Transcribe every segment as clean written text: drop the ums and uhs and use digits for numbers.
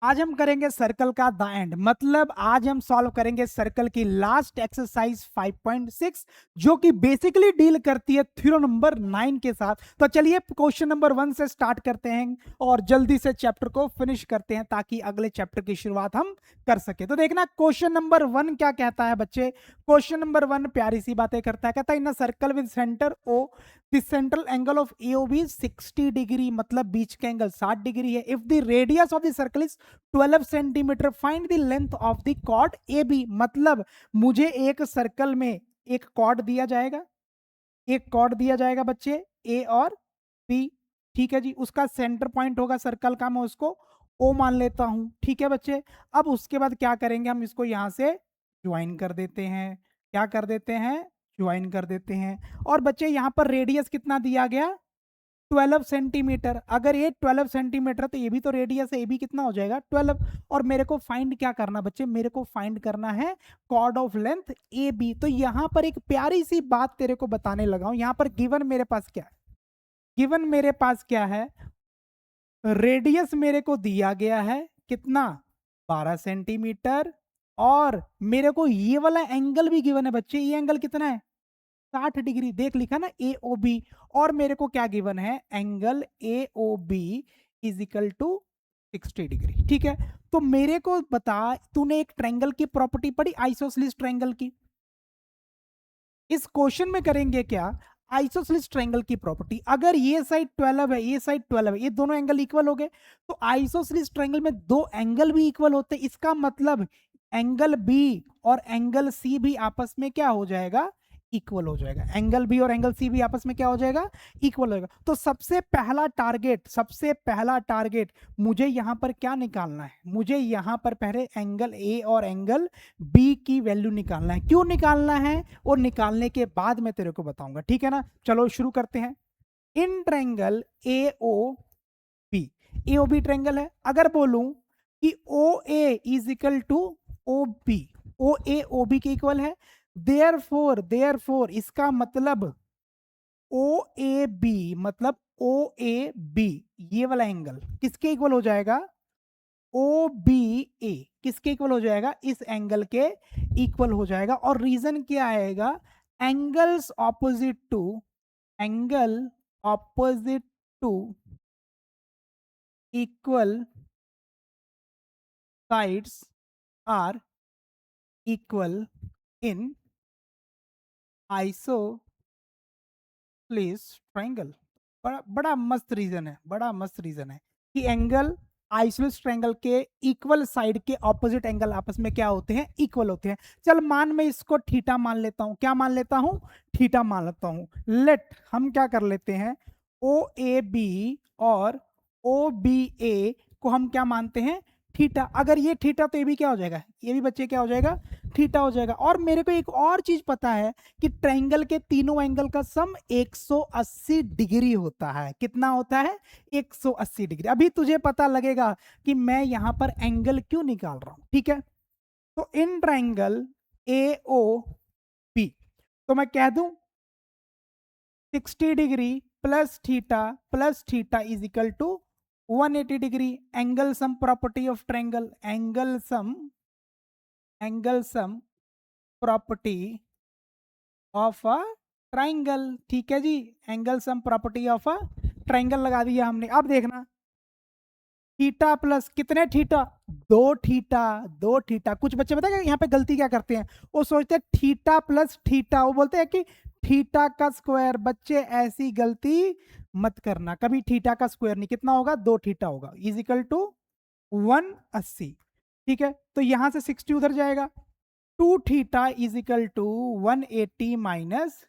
आज हम करेंगे सर्कल का द एंड, मतलब आज हम सॉल्व करेंगे सर्कल की लास्ट एक्सरसाइज 5.6 जो कि बेसिकली डील करती है थ्योरम नंबर 9 के साथ। तो चलिए क्वेश्चन नंबर 1 से स्टार्ट करते हैं और जल्दी से चैप्टर को फिनिश करते हैं ताकि अगले चैप्टर की शुरुआत हम कर सके। तो देखना क्वेश्चन नंबर 1 क्या कहता है बच्चे। क्वेश्चन नंबर 1 प्यारी सी बातें करता है, कहता है in circle with centre O the central angle of AOB 60 degree, मतलब बीच का एंगल 60 डिग्री है। If the radius of the circle is 12 centimetre, find the length of the chord AB। मतलब मुझे एक सर्कल में एक कॉर्ड दिया जाएगा, एक कॉर्ड दिया जाएगा बच्चे A और B, ठीक है जी। उसका सेंटर पॉइंट होगा सर्कल का, मैं उसको O मान लेता हूं, ठीक है बच्चे। अब उसके बाद क्या करेंगे, हम इसको यहां से ज्वाइन कर देते हैं। क्या कर देते हैं, ज्वाइन कर देते हैं। और बच्चे यहां पर रेडियस कितना दिया गया, 12 सेंटीमीटर। अगर ये 12 सेंटीमीटर तो ये भी तो रेडियस है, ये भी कितना हो जाएगा 12। और मेरे को फाइंड क्या करना बच्चे, मेरे को फाइंड करना है कॉर्ड ऑफ लेंथ AB। तो यहां पर एक प्यारी सी बात तेरे को बताने लगा हूं। यहां पर गिवन मेरे पास क्या है, गिवन मेरे पास क्या है, रेडियस मेरे को दिया गया है कितना, 12 सेंटीमीटर। और मेरे को ये वाला एंगल भी गिवन है बच्चे, ये एंगल कितना है, 60 डिग्री। देख लिखा ना AOB। और मेरे को क्या गिवन है, angle AOB is equal to 60 degree, ठीक है। तो मेरे को बता, तूने एक ट्रायंगल की प्रॉपर्टी पढ़ी, आइसोसेलेस ट्रायंगल की। इस क्वेश्चन में करेंगे क्या, आइसोसेलेस ट्रायंगल की प्रॉपर्टी। अगर ये साइड 12 है, ये साइड 12 है, ये दोनों एंगल इक्वल हो गए। तो आइसोसेलेस ट्रायंगल में दो एंगल भी इक्वल होते हैं। इसका मतलब एंगल B और एंगल C भी आपस में क्या हो जाएगा, इक्वल हो जाएगा। एंगल B और एंगल C भी आपस में क्या हो जाएगा, इक्वल हो जाएगा। तो सबसे पहला टारगेट, सबसे पहला टारगेट मुझे यहां पर क्या निकालना है, मुझे यहां पर पहले एंगल A और एंगल B की वैल्यू निकालना है। क्यों निकालना है, और निकालने के बाद मैं तेरे को बताऊंगा, ठीक है ना। चलो शुरू करते हैं। In triangle AOB, AOB triangle है। अगर बोलूं कि OA is equal to OB, OA OB के इक्वल है, देयरफॉर इसका मतलब OAB, मतलब OAB ये वाला एंगल किसके इक्वल हो जाएगा, OBA किसके इक्वल हो जाएगा, इस एंगल के इक्वल हो जाएगा। और रीजन क्या आएगा, angles opposite to, angle opposite to equal sides are equal in isosceles triangle. बड़ा बड़ा मस्त रीजन है, बड़ा मस्त रीजन है कि एंगल आइसोसेलेस ट्रायंगल के इक्वल साइड के ऑपोजिट एंगल आपस में क्या होते हैं, इक्वल होते हैं। चल मान मैं इसको थीटा मान लेता हूं, क्या मान लेता हूं, थीटा मान लेता हूं। लेट हम क्या कर लेते हैं, OAB और OBA को हम क्या मानते हैं, थीटा। अगर ये थीटा तो ये भी क्या हो जाएगा, ये भी बच्चे क्या हो जाएगा, थीटा हो जाएगा। और मेरे को एक और चीज पता है कि ट्रायंगल के तीनों एंगल का सम 180 डिग्री होता है। कितना होता है, 180 डिग्री। अभी तुझे पता लगेगा कि मैं यहां पर एंगल क्यों निकाल रहा हूं, ठीक है। तो इन ट्रायंगल AOB, तो मैं कह दूं 60 degree plus theta is equal to 180 degree. Angle sum property of triangle, angle sum property of a triangle, ठीक है जी। Angle sum property of a triangle लगा दिया हमने। अब देखना, थीटा प्लस कितने थीटा, दो थीटा, दो थीटा। कुछ बच्चे बताएगा यहाँ पे गलती क्या करते हैं, वो सोचते हैं थीटा प्लस थीटा, वो बोलते हैं कि थीटा का स्क्वायर। बच्चे ऐसी गलती मत करना कभी, थीटा का स्क्वायर नहीं, कितना होगा, दो थीटा होगा, इज इक्वल टू 180, ठीक है। तो यहां से 60 उधर जाएगा, 2 theta is equal to 180 minus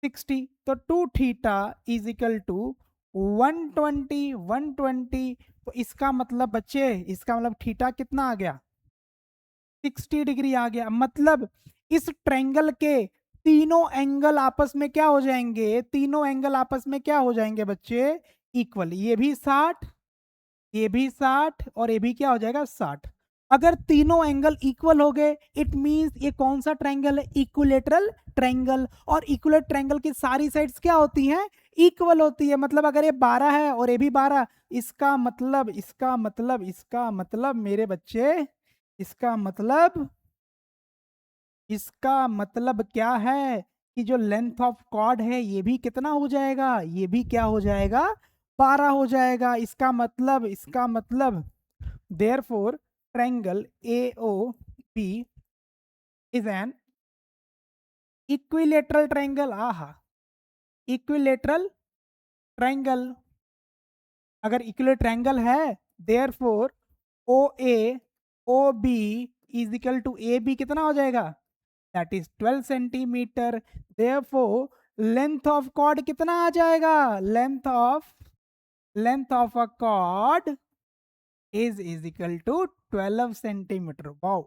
60। तो 2 थीटा इज इक्वल टू 120। तो इसका मतलब बच्चे, इसका मतलब थीटा कितना आ गया, 60 डिग्री आ गया। मतलब इस ट्रायंगल के तीनों एंगल आपस में क्या हो जाएंगे, तीनों एंगल आपस में क्या हो जाएंगे बच्चे, इक्वल। ये भी 60, ये भी 60 और ये भी क्या हो जाएगा 60। अगर तीनों एंगल इक्वल हो गए, इट मींस ये कौन सा ट्रायंगल है, इक्विलेटरल ट्रायंगल। और इक्विलेटरल ट्रायंगल की सारी साइड्स क्या होती हैं, इक्वल होती है। मतलब अगर ये 12 है और ये भी 12, इसका मतलब मेरे बच्चे, इसका मतलब क्या है कि जो लेंथ ऑफ कॉर्ड है ये भी कितना हो जाएगा, ये भी क्या हो जाएगा, 12 हो जाएगा। इसका मतलब therefore triangle AOB is an equilateral triangle. Aha, equilateral triangle. अगर इक्विलेटरल ट्रायंगल है, therefore OA OB is equal to AB कितना हो जाएगा, that is 12 centimetre. Therefore length of chord कितना आ जाएगा, length of a chord is equal to 12 centimetre. Wow,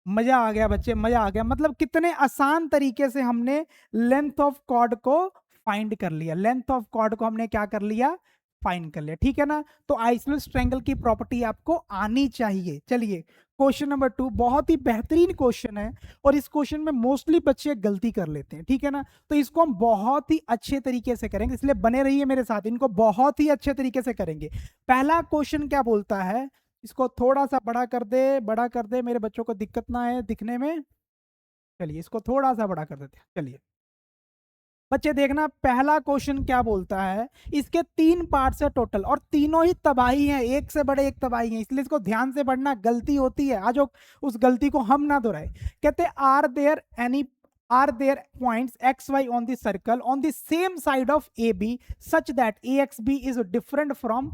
मजा आ गया बच्चे, मजा आ गया। मतलब कितने आसान तरीके से हमने लेंथ ऑफ कॉर्ड को फाइंड कर लिया, लेंथ ऑफ कॉर्ड को हमने क्या कर लिया, फाइंड कर लिया, ठीक है ना। तो आइसोसेलेस ट्रायंगल की प्रॉपर्टी आपको आनी चाहिए। चलिए क्वेश्चन नंबर 2, बहुत ही बेहतरीन क्वेश्चन है और इस क्वेश्चन में मोस्टली बच्चे गलती कर लेते हैं, ठीक है ना। तो इसको हम बहुत ही अच्छे तरीके से करेंगे, इसलिए बने रहिए मेरे साथ, इनको बहुत ही अच्छे तरीके से करेंगे। पहला क्वेश्चन क्या बोलता है, इसको थोड़ा सा बड़ा कर दे, बड़ा कर दे, मेरे बच्चों को दिक्कत ना है दिखने में। चलिए इसको थोड़ा सा बड़ा कर देते हैं। चलिए बच्चे देखना, पहला क्वेश्चन क्या बोलता है, इसके 3 पार्ट्स है टोटल और तीनों ही तबाही हैं, एक से बड़े एक तबाही हैं, इसलिए इसको ध्यान से पढ़ना, गलती होती है आज उस गलती को हम ना दोहराए। कहते are there points X Y on the circle on the same side of A B such that A X B is different from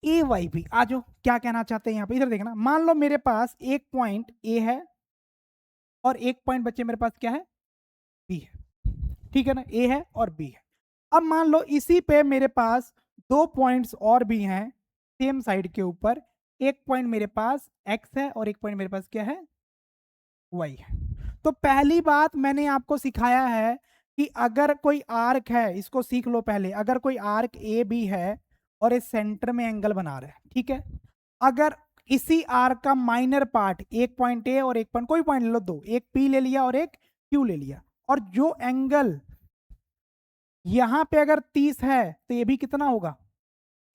A Y B. आज क्या कहना चाहते हैं यहाँ पे, इधर देखना। मान लो मेरे पास एक पॉइंट ए है और एक पॉइंट बच्चे मेरे पास क्या है, बी है, ठीक है ना, ए है और बी है। अब मान लो इसी पे मेरे पास 2 पॉइंट्स और भी हैं सेम साइड के ऊपर, एक पॉइंट मेरे पास एक्स है और एक पॉइंट मेरे पास क्या है, वाई है। तो पहली बात मैंने आपको सिखाया है कि अगर कोई आर्क है, इसको सीख लो पहले, अगर कोई आर्क ए बी है और इस सेंटर में एंगल बना रहा है, ठीक है, अगर इसी आर्क का माइनर पार्ट, एक पॉइंट ए और एक पॉइंट, कोई पॉइंट ले लो, दो, एक पी ले लिया और एक क्यू ले लिया, और जो एंगल यहां पे अगर 30 है तो ये भी कितना होगा,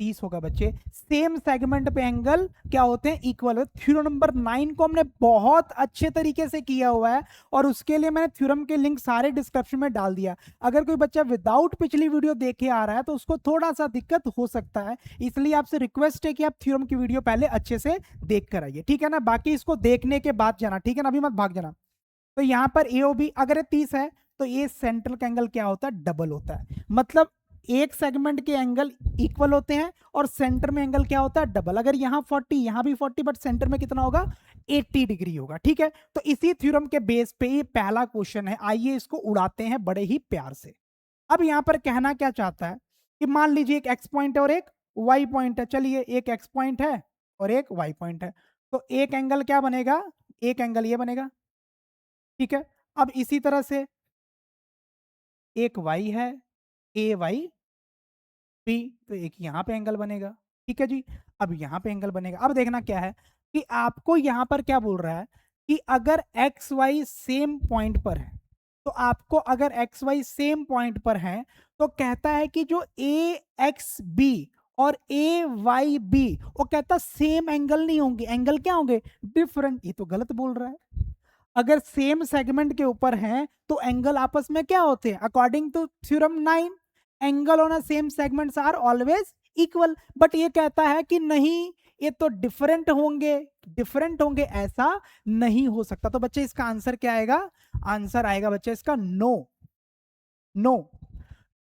30 होगा बच्चे। सेम सेगमेंट पे एंगल क्या होते हैं, इक्वल। थ्योरम नंबर 9 को हमने बहुत अच्छे तरीके से किया हुआ है और उसके लिए मैंने थ्योरम के लिंक सारे डिस्क्रिप्शन में डाल दिया। अगर कोई बच्चा विदाउट पिछली वीडियो देखे आ रहा है तो उसको थोड़ा सा दिक्कत हो सकता है, इसलिए आपसे रिक्वेस्ट है कि आप थ्योरम की वीडियो पहले अच्छे से देख कर आइए, ठीक है ना। बाकी इसको देखने के बाद जाना, ठीक है ना, अभी मत भाग जाना। तो यहां पर AOB अगर ये 30 है तो ये सेंट्रल का एंगल क्या होता है, डबल होता है। मतलब एक सेगमेंट के एंगल इक्वल होते हैं और सेंटर में एंगल क्या होता है, डबल। अगर यहाँ 40 यहाँ भी 40, बट सेंटर में कितना होगा, 80 डिग्री होगा, ठीक है। तो इसी थ्योरम के बेस पे ये पहला क्वेश्चन है, आइए इसको उड़ाते हैं बड़े ही प्यार से। अब यहाँ पर कहना क्या चाहता है कि मान लीजिए एक एक्स पॉइंट है और एक वाई पॉइंट है। चलिए एक एक्स पॉइंट है और एक वाई पॉइंट है, तो एक एंगल क्या बनेगा, एक एंगल ये बनेगा, ठीक है। अब इसी तरह से एक y है, ए वाई बी, तो एक यहां पे एंगल बनेगा, ठीक है जी। अब यहां पे एंगल बनेगा। अब देखना क्या है कि आपको यहां पर क्या बोल रहा है कि अगर एक्स वाई सेम पॉइंट पर है, तो आपको अगर एक्स वाई सेम पॉइंट पर है तो कहता है कि जो ए एक्स बी और ए वाई बी, वो कहता सेम एंगल नहीं होंगे, एंगल क्या होंगे, डिफरेंट। ये तो गलत बोल रहा है। अगर सेम सेगमेंट के ऊपर हैं तो एंगल आपस में क्या होते हैं, according to theorem 9 angle on a same segments are always equal. But ये कहता है कि नहीं, ये तो डिफरेंट होंगे, डिफरेंट होंगे, ऐसा नहीं हो सकता। तो बच्चे इसका आंसर क्या आएगा, आंसर आएगा बच्चे इसका नो। नो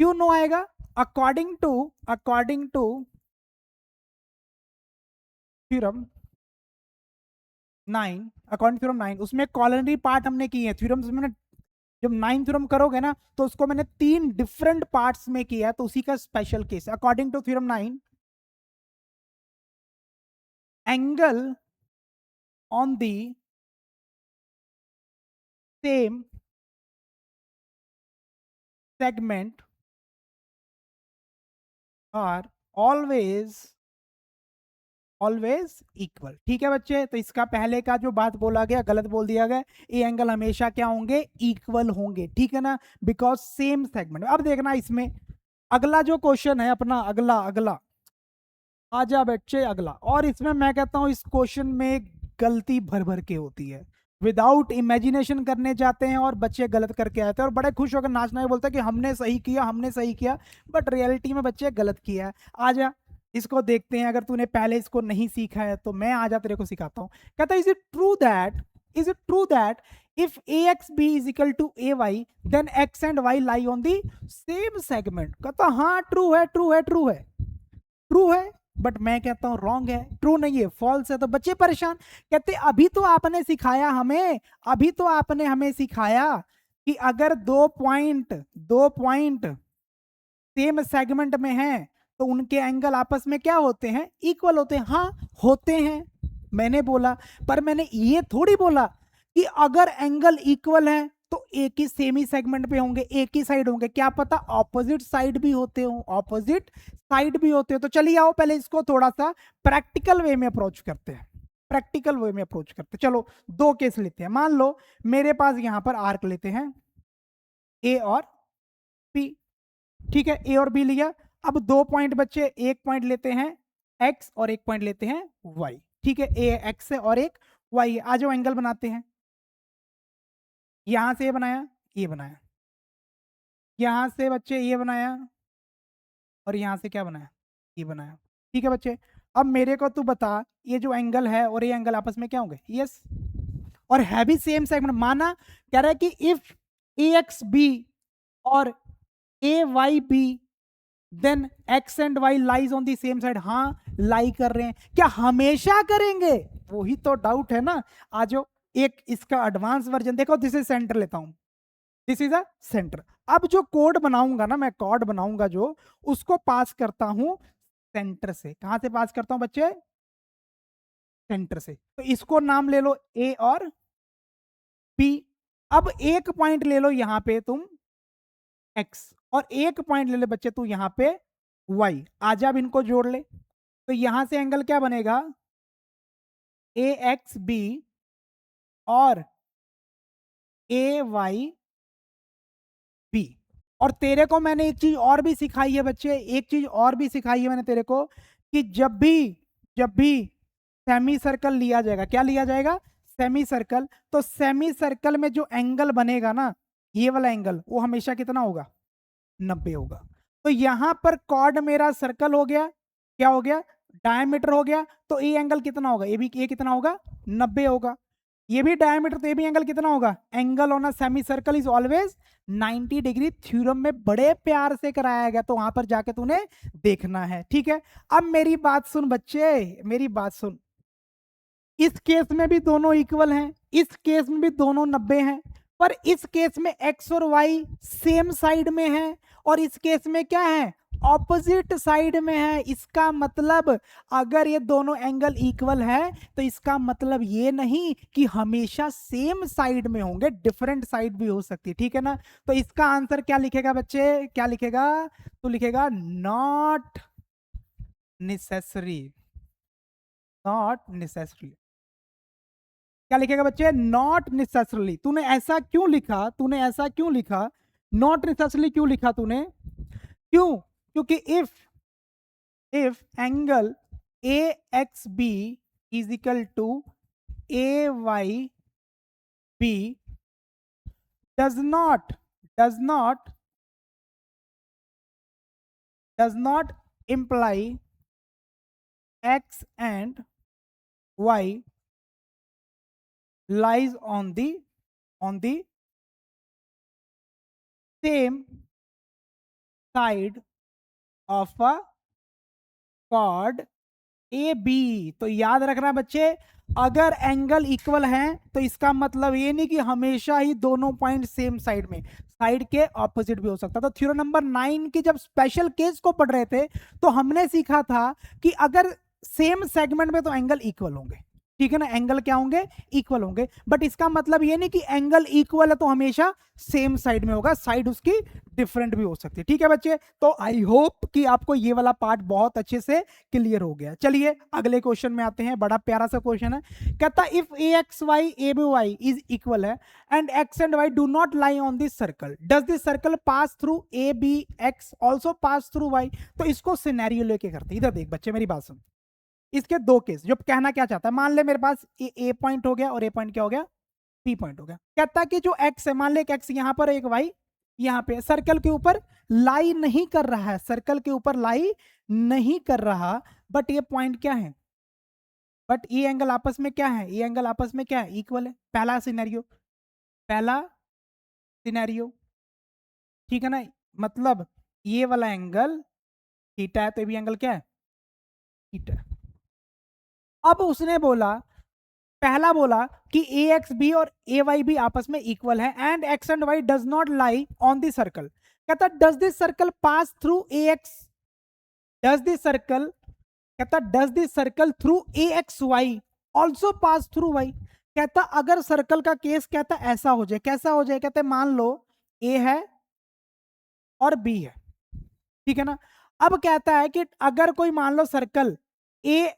क्यों नो आएगा, according to theorem 9, according theorem 9 उसमें कॉलनरी पार्ट हमने किए हैं थ्योरम में। जब 9 थ्योरम करोगे ना तो उसको मैंने 3 डिफरेंट पार्ट्स में किया, तो उसी का special case. According to theorem 9, angle on the same segment are always always equal, ठीक है बच्चे। तो इसका पहले का जो बात बोला गया गलत बोल दिया गया, ये एंगल हमेशा क्या होंगे, इक्वल होंगे, ठीक है ना, बिकॉज सेम सेगमेंट। अब देखना इसमें अगला जो क्वेश्चन है अपना, अगला अगला आजा बच्चे अगला। और इसमें मैं कहता हूं इस क्वेश्चन में गलती भर भर के होती है, विदाउट इमेजिनेशन करने जाते हैं और बच्चे गलत करके आते हैं और बड़े खुश होकर नाचना बोलते हैं कि हमने सही किया, हमने सही किया, बट रियलिटी में बच्चे गलत किया है। आजा इसको देखते हैं, अगर तूने पहले इसको नहीं सीखा है तो मैं आजा तेरे को सिखाता हूं। कहता है is it true that if A X B is equal to A Y then X and Y lie on the same segment. कहता हाँ ट्रू है, ट्रू है, ट्रू है, ट्रू है, बट मैं कहता हूं रॉन्ग है, ट्रू नहीं है, फॉल्स है। तो बच्चे परेशान, कहते अभी तो आपने सिखाया हमें, अभी तो आपने हमें सिखाया कि अगर दो पॉइंट सेम सेगमेंट में हैं तो उनके एंगल आपस में क्या होते हैं, इक्वल होते हैं। हाँ होते हैं, मैंने बोला, पर मैंने ये थोड़ी बोला कि अगर एंगल इक्वल है तो एक ही सेम ही सेगमेंट पे होंगे, एक ही साइड होंगे, क्या पता ऑपोजिट साइड भी होते हो, ऑपोजिट साइड भी होते हो। तो चलिए आओ पहले इसको थोड़ा सा प्रैक्टिकल वे में अप्रोच करते हैं, प्रैक्टिकल वे में अप्रोच करते हैं। चलो दो केस लेते हैं। मान लो मेरे पास यहां पर आर्क लेते हैं ए और बी, ठीक है, ए और बी लिया। अब दो पॉइंट बच्चे, एक पॉइंट लेते हैं एक्स और एक पॉइंट लेते हैं वाई, ठीक है, ए एक्स है और एक वाई है। आज वो एंगल बनाते हैं, यहां से ये बनाया, ये बनाया, यहां से बच्चे ये बनाया और यहां से क्या बनाया, ये बनाया, ठीक है बच्चे। अब मेरे को तू बता ये जो एंगल है और ये एंगल आपस में क्या होंगे, यस, और है भी सेम सेगमेंट। माना कह रहा है कि इफ ए एक्स बी और A Y B then X and Y lies on the same side. हाँ लाई कर रहे हैं, क्या हमेशा करेंगे, वही तो डाउट है ना। आज एक इसका एडवांस वर्जन देखो, दिस इज सेंटर लेता हूं, दिस इज अ सेंटर। अब जो कोड बनाऊंगा ना, मैं कोड बनाऊंगा जो, उसको पास करता हूं सेंटर से। कहां से पास करता हूं बच्चे, सेंटर से। तो इसको नाम ले लो ए और बी। अब एक पॉइंट ले लो यहां पे तुम एक्स और एक पॉइंट ले ले बच्चे तू यहां पे वाई। आज अब इनको जोड़ ले, तो यहां से एंगल क्या बनेगा, ए एक्स बी और ए वाई बी। और तेरे को मैंने एक चीज और भी सिखाई है बच्चे, एक चीज और भी सिखाई है मैंने तेरे को, कि जब भी सेमी सर्कल लिया जाएगा, क्या लिया जाएगा, सेमी सर्कल, तो सेमी सर्कल में जो एंगल बनेगा ना, ये वाला एंगल, वो हमेशा कितना होगा, 90 होगा। तो यहां पर कॉर्ड मेरा सर्कल हो गया, क्या हो गया, डायमीटर हो गया। तो ये एंगल कितना होगा, ये कितना होगा, 90 होगा। ये भी डायमीटर, तो ये भी एंगल कितना होगा, angle on a semi circle is always 90 degree. Theorem में बड़े प्यार से कराया गया, तो वहां पर जाके तूने देखना है, ठीक है। अब मेरी बात सुन बच्चे, मेरी बात सुन, इस केस में भी दोनों इक्वल हैं, इस केस में भी दोनों 90 हैं, पर इस केस में एक्स और वाई सेम साइड में है और इस केस में क्या है, ऑपोजिट साइड में है। इसका मतलब अगर ये दोनों एंगल इक्वल है तो इसका मतलब ये नहीं कि हमेशा सेम साइड में होंगे, डिफरेंट साइड भी हो सकती है, ठीक है ना। तो इसका आंसर क्या लिखेगा बच्चे, क्या लिखेगा, तो लिखेगा नॉट नेसेसरी, नॉट नेसेसरी। क्या लिखेगा बच्चे, नॉट नेसेसरली। तूने ऐसा क्यों लिखा, तूने ऐसा क्यों लिखा, नॉट नेसेसरली क्यों लिखा तूने, क्यों, क्योंकि if angle A X B is equal to A Y B does not does not does not imply X and Y lies on the same side of a chord AB। तो याद रखना बच्चे, अगर एंगल इक्वल है तो इसका मतलब ये नहीं कि हमेशा ही दोनों पॉइंट सेम साइड में, साइड के ऑपोजिट भी हो सकता। तो थ्योरम नंबर 9 की जब स्पेशल केस को पढ़ रहे थे तो हमने सीखा था कि अगर सेम सेगमेंट में तो एंगल इक्वल होंगे, ठीक है ना, एंगल क्या होंगे, इक्वल होंगे। बट इसका मतलब ये नहीं कि एंगल इक्वल है तो हमेशा सेम साइड में होगा, साइड उसकी डिफरेंट भी हो सकती है। ठीक है बच्चे, तो आई होप कि आपको ये वाला पार्ट बहुत अच्छे से क्लियर हो गया। चलिए अगले क्वेश्चन में आते हैं, बड़ा प्यारा सा क्वेश्चन है। कहता if A X Y A B Y is equal है and X and Y do not lie on this circle, does this circle pass through A B X also pass through Y. तो इसको scenario लेके करते हैं। इधर देख बच्चे मेरी बात सुन, इसके दो केस, जो कहना क्या चाहता है, मान ले मेरे पास ए पॉइंट हो गया और ए पॉइंट क्या हो गया, पी पॉइंट हो गया। कहता है कि जो एक्स है, मान ले एक एक्स यहां पर, एक वाई यहां पे, सर्कल के ऊपर लाई नहीं कर रहा है, सर्कल के ऊपर लाई नहीं कर रहा, बट ये पॉइंट क्या है, बट ये एंगल आपस में क्या है, ये एंगल आपस में क्या है, इक्वल है। पहला सिनेरियो, पहला सिनेरियो, ठीक है ना, मतलब ये वाला एंगल थीटा है तो ये भी एंगल क्या है, थीटा। अब उसने बोला, पहला बोला कि ए एक्स बी और ए वाई भी आपस में इक्वल है and X and Y does not lie on the circle. कहता does this circle pass through A X, does this circle, कहता does this circle through A X Y also pass through Y. कहता अगर circle का case कहता ऐसा हो जाए, कैसा हो जाए, कहते मान लो ए है और बी है, ठीक है ना। अब कहता है कि अगर कोई मान लो सर्कल ए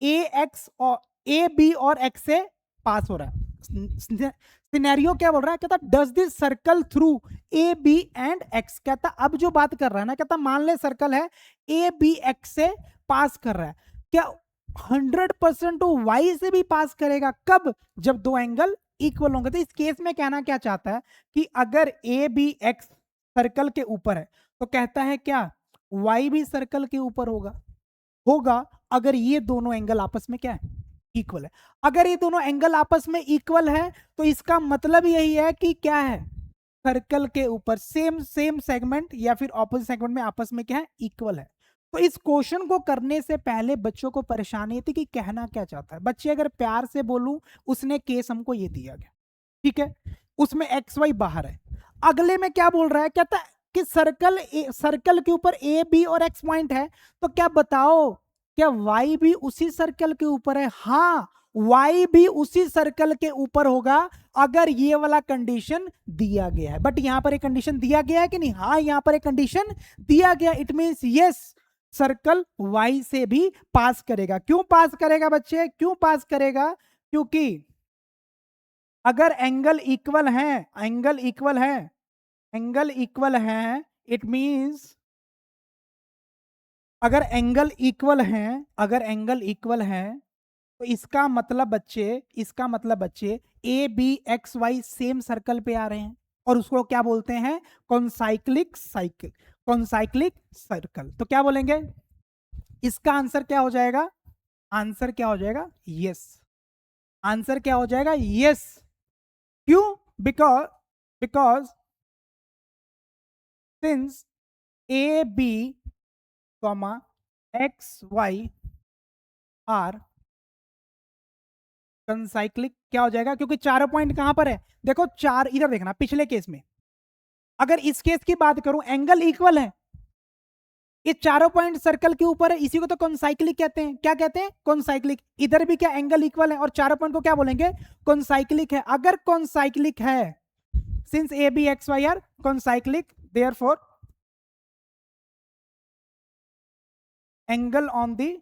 ए एक्स और ए बी और एक्स से पास हो रहा है, सिनेरियो क्या बोल रहा है, कहता does this circle through A B and X. कहता अब जो बात कर रहा है ना, कहता मान ले सर्कल है ए बी एक्स से पास कर रहा है, क्या 100% वो वाई से भी पास करेगा, कब, जब दो एंगल इक्वल होंगे। तो इस केस में कहना क्या चाहता है कि अगर ए बी एक्स सर्कल के ऊपर है तो कहता है क्या, वाई भी सर्कल के ऊपर होगा, होगा अगर ये दोनों एंगल आपस में क्या है, इक्वल है। अगर ये दोनों एंगल आपस में इक्वल है तो इसका मतलब यही है कि क्या है, सर्कल के ऊपर सेम सेम सेगमेंट या फिर ऑपोजिट सेगमेंट में आपस में क्या है, इक्वल है। तो इस क्वेश्चन को करने से पहले बच्चों को परेशानी थी कि कहना क्या चाहता है। बच्चे अगर प्यार से बोलूं, उसने केस हमको ये दिया गया, ठीक है, उसमें एक्स वाई बाहर है। अगले में क्या बोल रहा है, कहता है कि सर्कल के ऊपर ए बी और एक्स पॉइंट है, तो क्या बताओ क्या वाई भी उसी सर्कल के ऊपर है। हाँ, वाई भी उसी सर्कल के ऊपर होगा अगर ये वाला कंडीशन दिया गया है। बट यहां पर एक कंडीशन दिया गया है कि नहीं, हाँ यहां पर एक कंडीशन दिया गया, it means yes, circle Y से भी पास करेगा। क्यों पास करेगा बच्चे, क्यों पास करेगा, क्योंकि अगर एंगल इक्वल है, एंगल इक्वल है, एंगल इक्वल है, इट मींस अगर एंगल इक्वल है, अगर एंगल इक्वल है तो इसका मतलब बच्चे, इसका मतलब बच्चे A B X Y same circle पे आ रहे हैं और उसको क्या बोलते हैं, कॉन्साइक्लिक साइकिल, कॉन्साइक्लिक सर्कल। तो क्या बोलेंगे, इसका आंसर क्या हो जाएगा, आंसर क्या हो जाएगा, यस, आंसर क्या हो जाएगा, यस। क्यों, because, because since A B comma X Y are concyclic, क्या हो जाएगा, क्योंकि चारों पॉइंट कहां पर है, देखो चार, इधर देखना, पिछले केस में अगर इस केस की बात करूं, एंगल इक्वल है, ये चारों पॉइंट सर्कल के ऊपर है, इसी को तो कॉन्साइक्लिक कहते हैं। क्या कहते हैं, कॉन्साइक्लिक। इधर भी क्या एंगल इक्वल है और चारों पॉइंट को क्या बोलेंगे, कॉन्साइक्लिक है। अगर कॉन्साइक्लिक है, since A B X Y are concyclic, therefore angle on the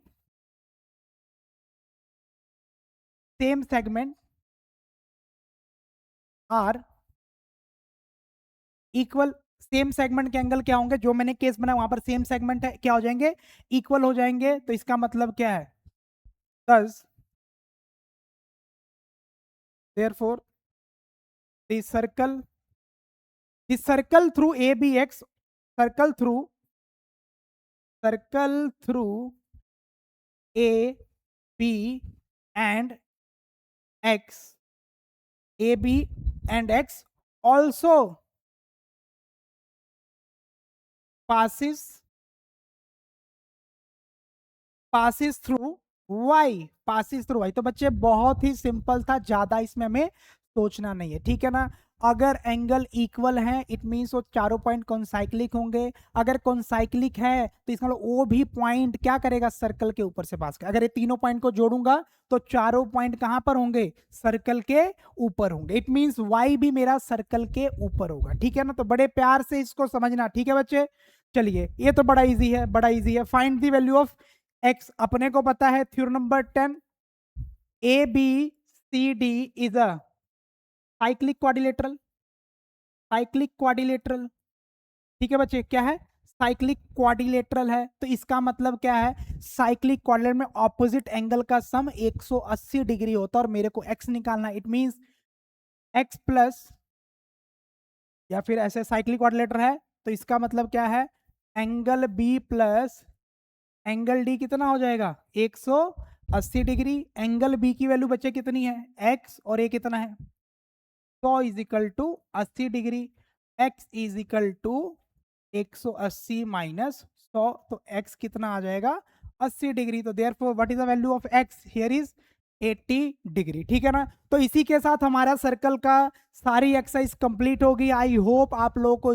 same segment are equal. Same segment के एंगल क्या होंगे, जो मैंने केस बनाया वहां पर सेम सेगमेंट है, क्या हो जाएंगे, इक्वल हो जाएंगे। तो इसका मतलब क्या है, thus therefore the circle through abx, circle through a b and x, a b and x also passes through y, passes through y। तो बच्चे बहुत ही सिंपल था, ज्यादा इसमें हमें सोचना नहीं है, ठीक है ना। अगर एंगल इक्वल है इट मीन्स वो चारों पॉइंट कॉन्साइक्लिक होंगे। अगर कॉन्साइक्लिक है तो इसका मतलब वो भी पॉइंट क्या करेगा, सर्कल के ऊपर से पास कर। अगर ये तीनों पॉइंट को जोड़ूंगा तो चारों पॉइंट कहां पर होंगे, सर्कल के ऊपर होंगे। इट मीन्स वाई भी मेरा सर्कल के ऊपर होगा, ठीक है ना। तो बड़े प्यार से इसको समझना, ठीक है बच्चे। चलिए ये तो बड़ा इजी है, बड़ा इजी है। Find the value of X, अपने को पता है theorem number 10, A B C D is a cyclic quadrilateral, cyclic quadrilateral, ठीक है बच्चे, क्या है, साइक्लिक क्वाड्रिलेटरल है। तो इसका मतलब क्या है, साइक्लिक क्वाड्रिलेटरल में ऑपोजिट एंगल का सम 180 डिग्री होता है और मेरे को एक्स निकालना। इट मींस एक्स प्लस, या फिर ऐसे साइक्लिक क्वाड्रिलेटर है तो इसका मतलब क्या है, angle B plus angle D कितना हो जाएगा, 180 डिग्री। एंगल बी की वैल्यू बच्चे कितनी है, एक्स, और ये कितना है 100 is equal to 80 degree. X is equal to 180 minus 100, तो एक्स कितना आ जाएगा 80 डिग्री। तो therefore what is the value of X here is 80 degree, ठीक है ना। तो इसी के साथ हमारा सर्कल का सारी एक्सरसाइज कंप्लीट होगी। आई होप आप लोगों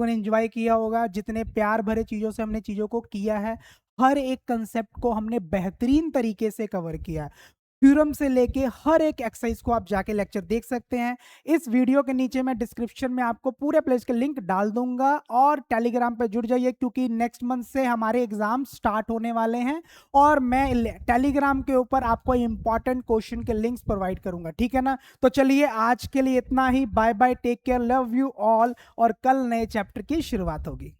ने एंजॉय किया होगा। जितने प्यार भरे चीजों से हमने चीजों को किया है, हर एक कंसेप्ट को हमने बेहतरीन तरीके से कवर किया है। थ्योरम से लेके हर एक एक्सरसाइज को आप जाके लेक्चर देख सकते हैं। इस वीडियो के नीचे मैं डिस्क्रिप्शन में आपको पूरे प्लेलिस्ट के लिंक डाल दूंगा, और टेलीग्राम पे जुड़ जाइए क्योंकि नेक्स्ट मंथ से हमारे एग्जाम स्टार्ट होने वाले हैं और मैं टेलीग्राम के ऊपर आपको इंपॉर्टेंट क्वेश्चन के लिंक्स प्रोवाइड करूंगा, ठीक है ना। तो चलिए आज के लिए इतना ही, bye bye, take care, love you all, और कल नए चैप्टर की शुरुआत होगी।